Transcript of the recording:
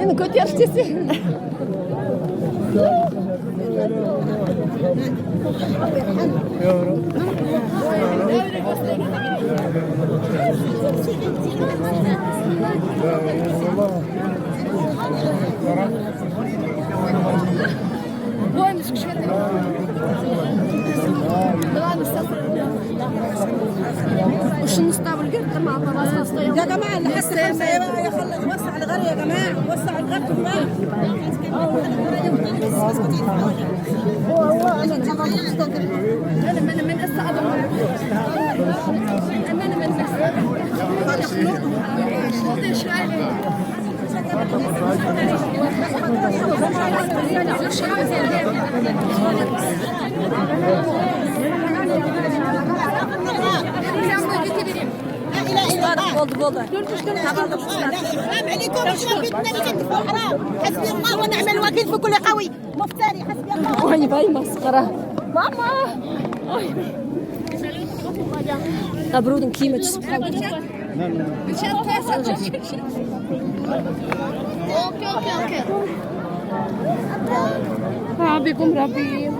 من كنت يرتسي وش نستعمل القرد مع الطراز يا جماعه اللي حاسه خمسه يا خلي وسع الغر يا جماعه وسع الغر بقى هو انا من السعاده انا من حسبي الله ونعم الوكيل في كل قوي مفتري حسبي الله وهي باي مسخره ماما أبرود كيمة اوكي بكم ربي